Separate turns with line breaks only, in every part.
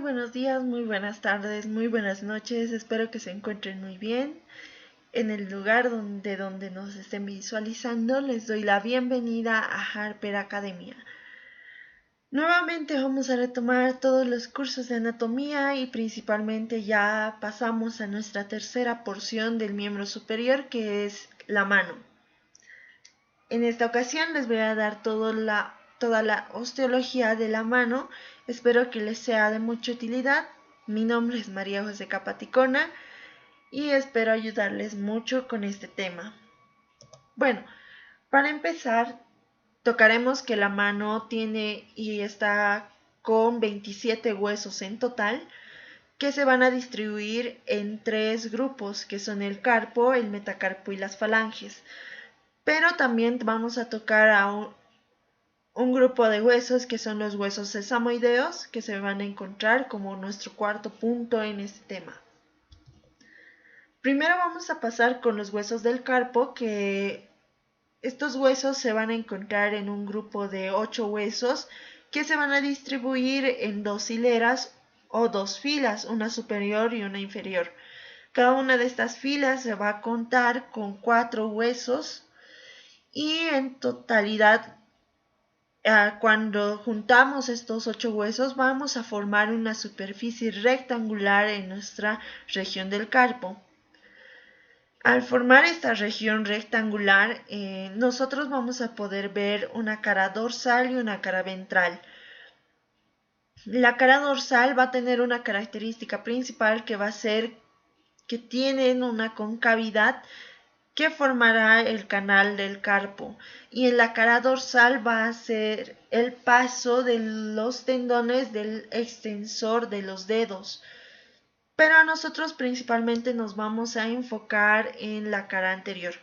buenos días, muy buenas tardes, muy buenas noches. Espero que se encuentren muy bien. En el lugar donde nos estén visualizando, les doy la bienvenida a Harper Academia. Nuevamente vamos a retomar todos los cursos de anatomía y principalmente ya pasamos a nuestra tercera porción del miembro superior, que es la mano. En esta ocasión les voy a dar toda la osteología de la mano. Espero que les sea de mucha utilidad. Mi nombre es María José Capaticona y espero ayudarles mucho con este tema. Bueno, para empezar, tocaremos que la mano tiene y está con 27 huesos en total, que se van a distribuir en tres grupos, que son el carpo, el metacarpo y las falanges. Pero también vamos a tocar a un grupo de huesos que son los huesos sesamoideos, que se van a encontrar como nuestro cuarto punto en este tema. Primero vamos a pasar con los huesos del carpo, que estos huesos se van a encontrar en un grupo de 8 huesos que se van a distribuir en dos hileras o dos filas, una superior y una inferior. Cada una de estas filas se va a contar con 4 huesos y en totalidad, cuando juntamos estos 8 huesos, vamos a formar una superficie rectangular en nuestra región del carpo. Al formar esta región rectangular, nosotros vamos a poder ver una cara dorsal y una cara ventral. La cara dorsal va a tener una característica principal que va a ser que tienen una concavidad que formará el canal del carpo, y en la cara dorsal va a ser el paso de los tendones del extensor de los dedos. Pero nosotros principalmente nos vamos a enfocar en la cara anterior,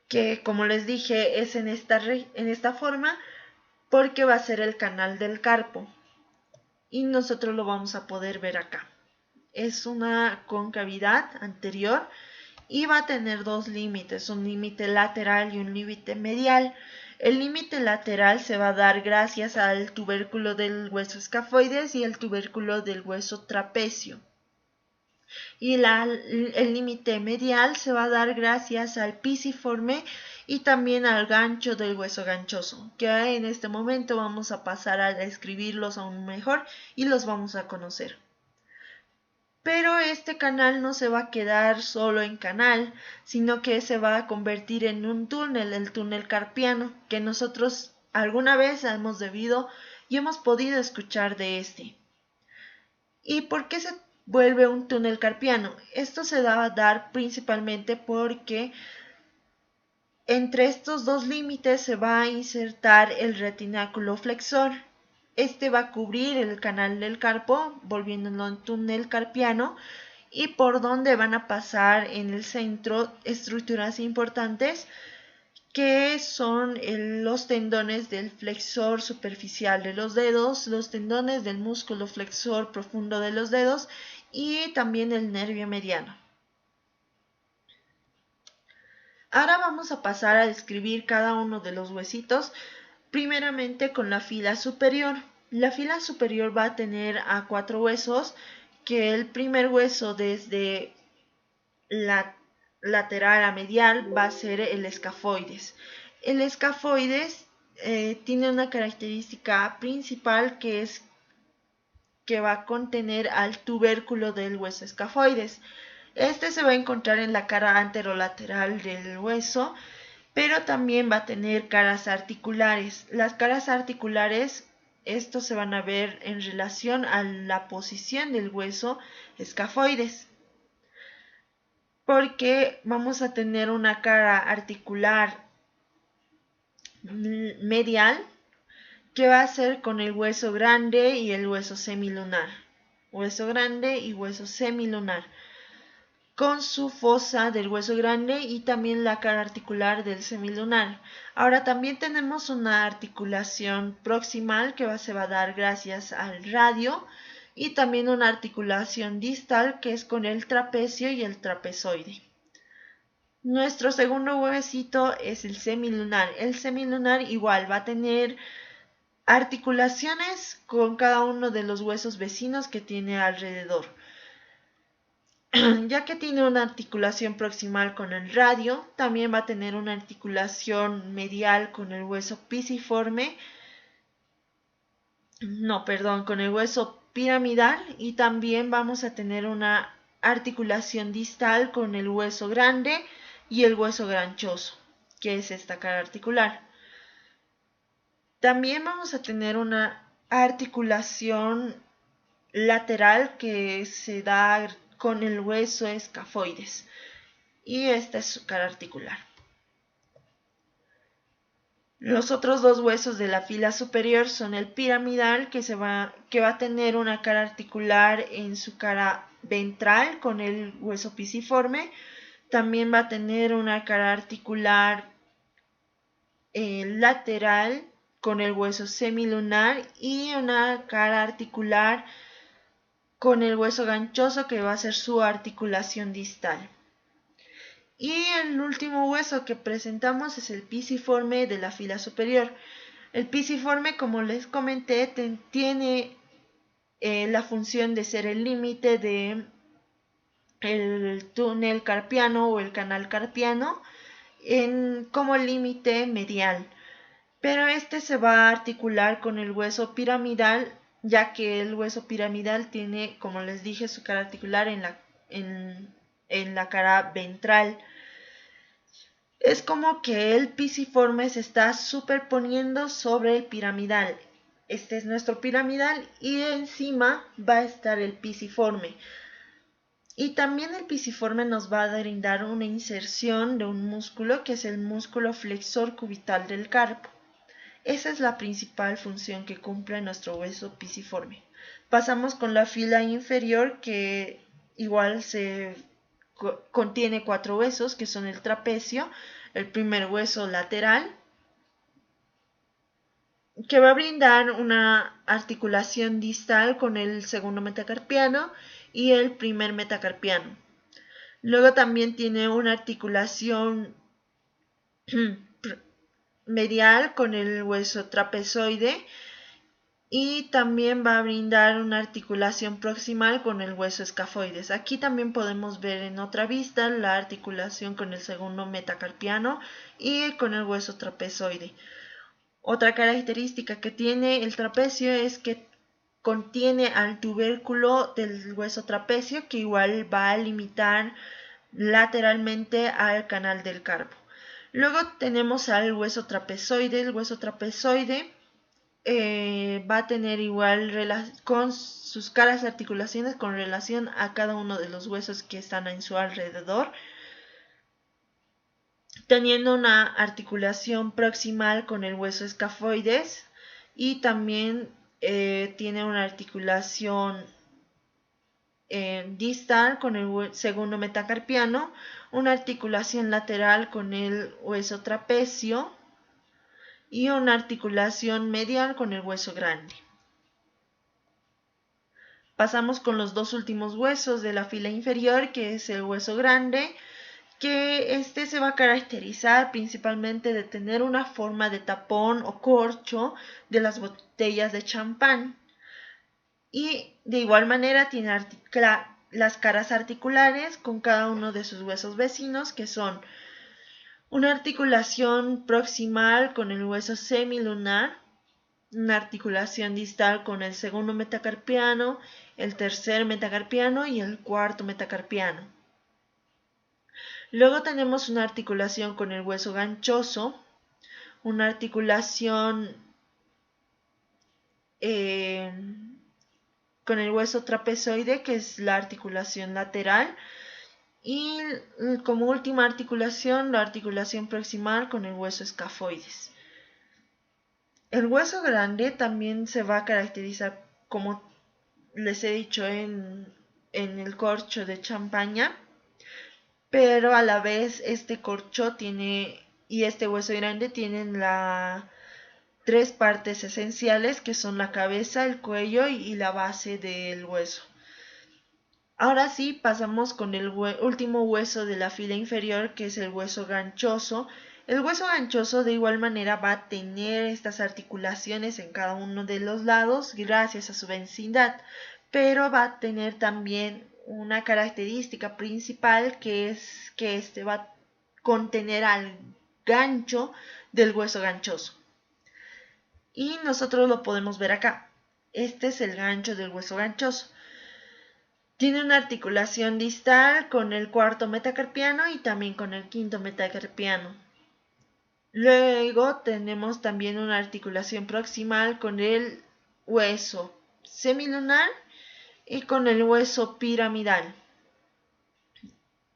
que como les dije es en esta forma porque va a ser el canal del carpo y nosotros lo vamos a poder ver acá. Es una concavidad anterior y va a tener dos límites, un límite lateral y un límite medial. El límite lateral se va a dar gracias al tubérculo del hueso escafoides y el tubérculo del hueso trapecio. Y el límite medial se va a dar gracias al pisiforme y también al gancho del hueso ganchoso, que en este momento vamos a pasar a describirlos aún mejor y los vamos a conocer. Pero este canal no se va a quedar solo en canal, sino que se va a convertir en un túnel, el túnel carpiano, que nosotros alguna vez hemos debido y hemos podido escuchar de este. ¿Y por qué se vuelve un túnel carpiano? Esto se va a dar principalmente porque entre estos dos límites se va a insertar el retináculo flexor. Este va a cubrir el canal del carpo, volviéndolo en túnel carpiano, y por donde van a pasar en el centro estructuras importantes que son los tendones del flexor superficial de los dedos, los tendones del músculo flexor profundo de los dedos y también el nervio mediano. Ahora vamos a pasar a describir cada uno de los huesitos, primeramente con la fila superior. La fila superior va a tener a 4 huesos, que el primer hueso desde la lateral a medial va a ser el escafoides. El escafoides tiene una característica principal que es que va a contener al tubérculo del hueso escafoides. Este se va a encontrar en la cara anterolateral del hueso, pero también va a tener caras articulares. Las caras articulares, estos se van a ver en relación a la posición del hueso escafoides, porque vamos a tener una cara articular medial que va a ser con el hueso grande y el hueso semilunar. Hueso grande y hueso semilunar, con su fosa del hueso grande y también la cara articular del semilunar. Ahora también tenemos una articulación proximal que se va a dar gracias al radio y también una articulación distal que es con el trapecio y el trapezoide. Nuestro segundo huesito es el semilunar. El semilunar igual va a tener articulaciones con cada uno de los huesos vecinos que tiene alrededor. Ya que tiene una articulación proximal con el radio, también va a tener una articulación medial con el hueso pisiforme, con el hueso piramidal, y también vamos a tener una articulación distal con el hueso grande y el hueso granchoso, que es esta cara articular. También vamos a tener una articulación lateral que se da con el hueso escafoides, y esta es su cara articular. Los otros dos huesos de la fila superior son el piramidal, que va a tener una cara articular en su cara ventral con el hueso pisiforme. También va a tener una cara articular lateral con el hueso semilunar y una cara articular con el hueso ganchoso, que va a ser su articulación distal. Y el último hueso que presentamos es el pisiforme de la fila superior. El pisiforme, como les comenté, tiene la función de ser el límite de el túnel carpiano o el canal carpiano como límite medial. Pero este se va a articular con el hueso piramidal, ya que el hueso piramidal tiene, como les dije, su cara articular en la cara ventral. Es como que el pisiforme se está superponiendo sobre el piramidal. Este es nuestro piramidal y encima va a estar el pisiforme. Y también el pisiforme nos va a brindar una inserción de un músculo, que es el músculo flexor cubital del carpo. Esa es la principal función que cumple nuestro hueso pisiforme. Pasamos con la fila inferior, que igual contiene 4 huesos, que son el trapecio, el primer hueso lateral, que va a brindar una articulación distal con el segundo metacarpiano y el primer metacarpiano. Luego también tiene una articulación medial con el hueso trapezoide, y también va a brindar una articulación proximal con el hueso escafoides. Aquí también podemos ver en otra vista la articulación con el segundo metacarpiano y con el hueso trapezoide. Otra característica que tiene el trapecio es que contiene al tubérculo del hueso trapecio, que igual va a limitar lateralmente al canal del carpo. Luego tenemos al hueso trapezoide. El hueso trapezoide va a tener igual con sus caras articulaciones con relación a cada uno de los huesos que están en su alrededor, teniendo una articulación proximal con el hueso escafoides, y también tiene una articulación distal con el segundo metacarpiano, una articulación lateral con el hueso trapecio y una articulación medial con el hueso grande. Pasamos con los dos últimos huesos de la fila inferior, que es el hueso grande, que este se va a caracterizar principalmente de tener una forma de tapón o corcho de las botellas de champán. Y de igual manera tiene las caras articulares con cada uno de sus huesos vecinos, que son una articulación proximal con el hueso semilunar, una articulación distal con el segundo metacarpiano, el tercer metacarpiano y el cuarto metacarpiano. Luego tenemos una articulación con el hueso ganchoso, una articulación con el hueso trapezoide, que es la articulación lateral, y como última articulación, la articulación proximal con el hueso escafoides. El hueso grande también se va a caracterizar, como les he dicho, en el corcho de champaña, pero a la vez este corcho y este hueso grande tienen tres partes esenciales, que son la cabeza, el cuello y la base del hueso. Ahora sí, pasamos con el último hueso de la fila inferior, que es el hueso ganchoso. El hueso ganchoso de igual manera va a tener estas articulaciones en cada uno de los lados gracias a su densidad, pero va a tener también una característica principal, que es que este va a contener al gancho del hueso ganchoso. Y nosotros lo podemos ver acá. Este es el gancho del hueso ganchoso. Tiene una articulación distal con el cuarto metacarpiano y también con el quinto metacarpiano. Luego tenemos también una articulación proximal con el hueso semilunar y con el hueso piramidal.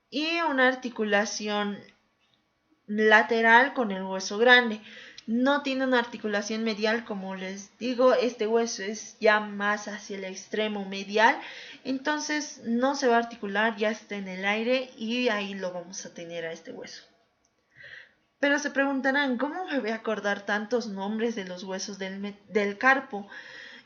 Y una articulación lateral con el hueso grande. No tiene una articulación medial, como les digo, este hueso es ya más hacia el extremo medial, entonces no se va a articular, ya está en el aire y ahí lo vamos a tener a este hueso. Pero se preguntarán, ¿cómo me voy a acordar tantos nombres de los huesos del carpo?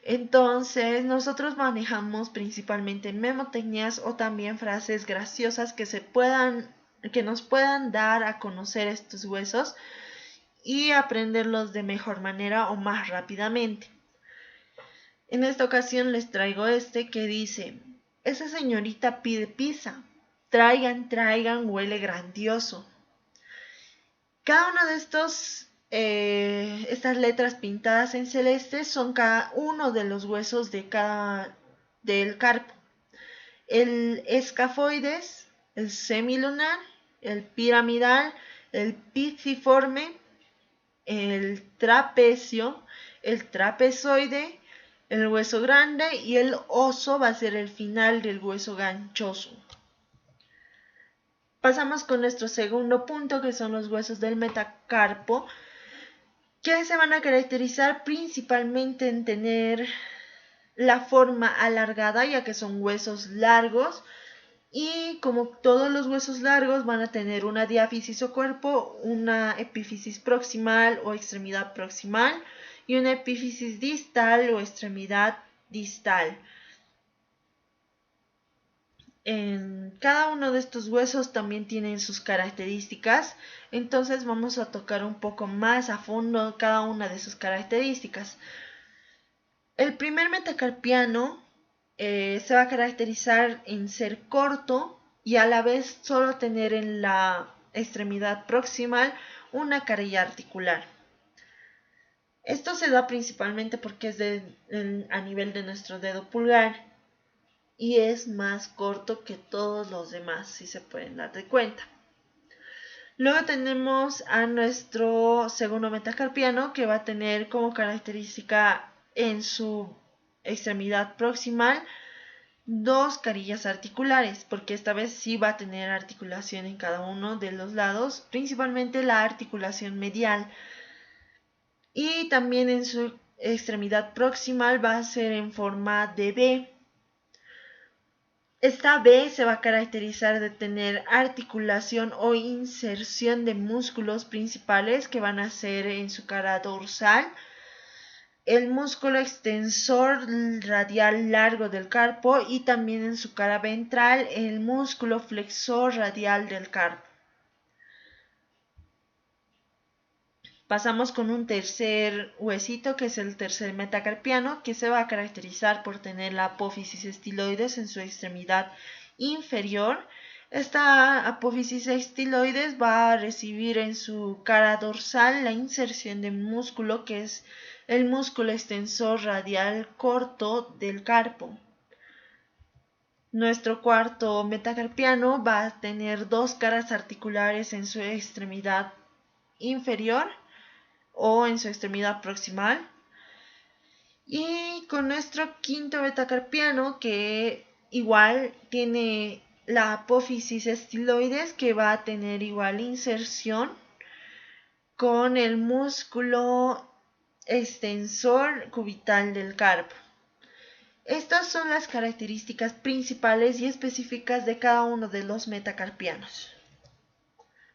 Entonces, nosotros manejamos principalmente memotecnias o también frases graciosas que nos puedan dar a conocer estos huesos y aprenderlos de mejor manera o más rápidamente. En esta ocasión les traigo este que dice: esa señorita pide pizza, traigan, traigan, huele grandioso. Cada uno de estas letras pintadas en celeste son cada uno de los huesos del carpo. El escafoides, el semilunar, el piramidal, el piciforme, el trapecio, el trapezoide, el hueso grande y el oso va a ser el final del hueso ganchoso. Pasamos con nuestro segundo punto, que son los huesos del metacarpo, que se van a caracterizar principalmente en tener la forma alargada, ya que son huesos largos, y como todos los huesos largos van a tener una diáfisis o cuerpo, una epífisis proximal o extremidad proximal y una epífisis distal o extremidad distal. En cada uno de estos huesos también tienen sus características, entonces vamos a tocar un poco más a fondo cada una de sus características. El primer metacarpiano se va a caracterizar en ser corto y a la vez solo tener en la extremidad proximal una carilla articular. Esto se da principalmente porque es a nivel de nuestro dedo pulgar y es más corto que todos los demás, si se pueden dar de cuenta. Luego tenemos a nuestro segundo metacarpiano, que va a tener como característica en su extremidad proximal dos carillas articulares, porque esta vez sí va a tener articulación en cada uno de los lados, principalmente la articulación medial. Y también en su extremidad proximal va a ser en forma de V. Esta V se va a caracterizar de tener articulación o inserción de músculos principales que van a ser en su cara dorsal, el músculo extensor radial largo del carpo y también en su cara ventral el músculo flexor radial del carpo. Pasamos con un tercer huesito, que es el tercer metacarpiano, que se va a caracterizar por tener la apófisis estiloides en su extremidad inferior. Esta apófisis estiloides va a recibir en su cara dorsal la inserción de músculo, que es el músculo extensor radial corto del carpo. Nuestro cuarto metacarpiano va a tener dos caras articulares en su extremidad inferior o en su extremidad proximal. Y con nuestro quinto metacarpiano, que igual tiene la apófisis estiloides, que va a tener igual inserción con el músculo extensor cubital del carpo. Estas son las características principales y específicas de cada uno de los metacarpianos.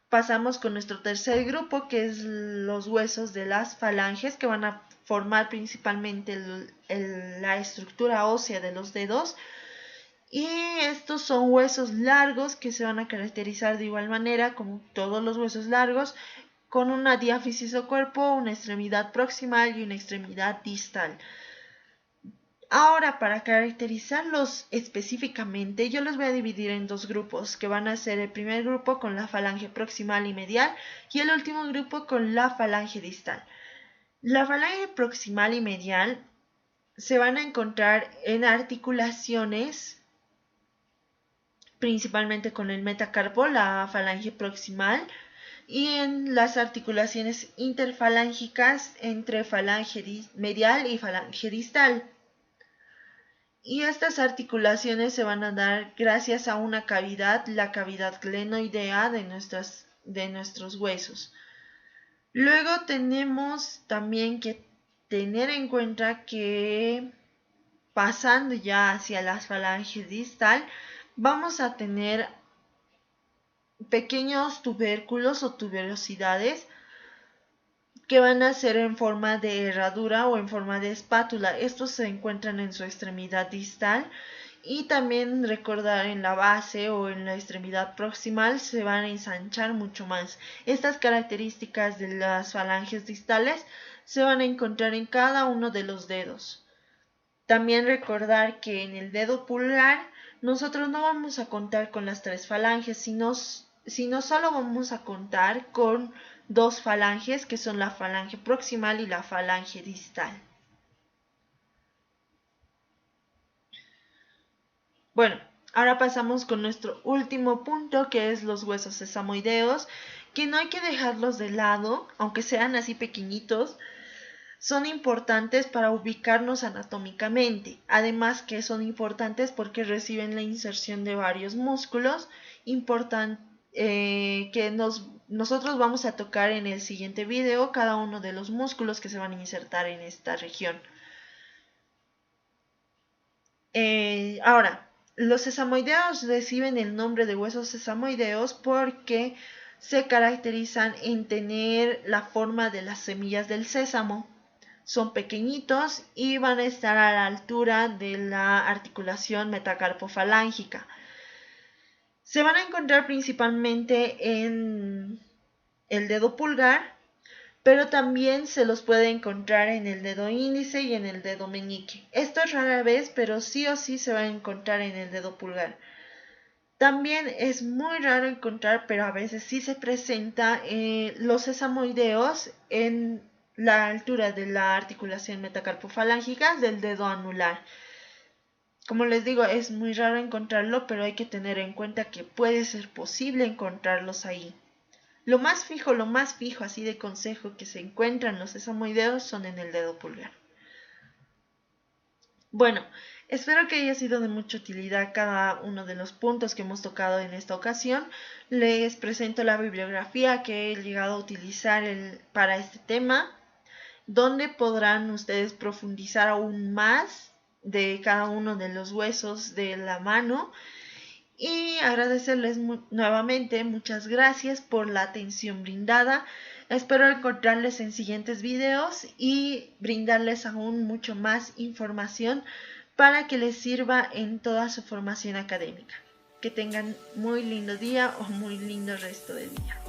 Pasamos con nuestro tercer grupo, que es los huesos de las falanges, que van a formar principalmente la estructura ósea de los dedos. Y estos son huesos largos que se van a caracterizar de igual manera como todos los huesos largos con una diáfisis o cuerpo, una extremidad proximal y una extremidad distal. Ahora, para caracterizarlos específicamente, yo los voy a dividir en dos grupos, que van a ser el primer grupo con la falange proximal y medial y el último grupo con la falange distal. La falange proximal y medial se van a encontrar en articulaciones, principalmente con el metacarpo, la falange proximal, y en las articulaciones interfalángicas entre falange medial y falange distal. Y estas articulaciones se van a dar gracias a una cavidad, la cavidad glenoidea de nuestros huesos. Luego tenemos también que tener en cuenta que pasando ya hacia las falanges distal, vamos a tener pequeños tubérculos o tuberosidades que van a ser en forma de herradura o en forma de espátula. Estos se encuentran en su extremidad distal y también recordar en la base o en la extremidad proximal se van a ensanchar mucho más. Estas características de las falanges distales se van a encontrar en cada uno de los dedos. También recordar que en el dedo pulgar nosotros no vamos a contar con las tres falanges, sino solo vamos a contar con dos falanges, que son la falange proximal y la falange distal. Bueno, ahora pasamos con nuestro último punto, que es los huesos sesamoideos, que no hay que dejarlos de lado, aunque sean así pequeñitos. Son importantes para ubicarnos anatómicamente, además que son importantes porque reciben la inserción de varios músculos que nosotros vamos a tocar en el siguiente video, cada uno de los músculos que se van a insertar en esta región. Ahora, los sesamoideos reciben el nombre de huesos sesamoideos porque se caracterizan en tener la forma de las semillas del sésamo. Son pequeñitos y van a estar a la altura de la articulación metacarpofalángica. Se van a encontrar principalmente en el dedo pulgar, pero también se los puede encontrar en el dedo índice y en el dedo meñique. Esto es rara vez, pero sí o sí se va a encontrar en el dedo pulgar. También es muy raro encontrar, pero a veces sí se presenta los sesamoideos en la altura de la articulación metacarpofalángica del dedo anular. Como les digo, es muy raro encontrarlo, pero hay que tener en cuenta que puede ser posible encontrarlos ahí. Lo más fijo, así de consejo, que se encuentran los sesamoideos son en el dedo pulgar. Bueno, espero que haya sido de mucha utilidad cada uno de los puntos que hemos tocado en esta ocasión. Les presento la bibliografía que he llegado a utilizar para este tema, donde podrán ustedes profundizar aún más de cada uno de los huesos de la mano. Y agradecerles nuevamente, muchas gracias por la atención brindada. Espero encontrarles en siguientes videos y brindarles aún mucho más información para que les sirva en toda su formación académica. Que tengan muy lindo día o muy lindo resto de día.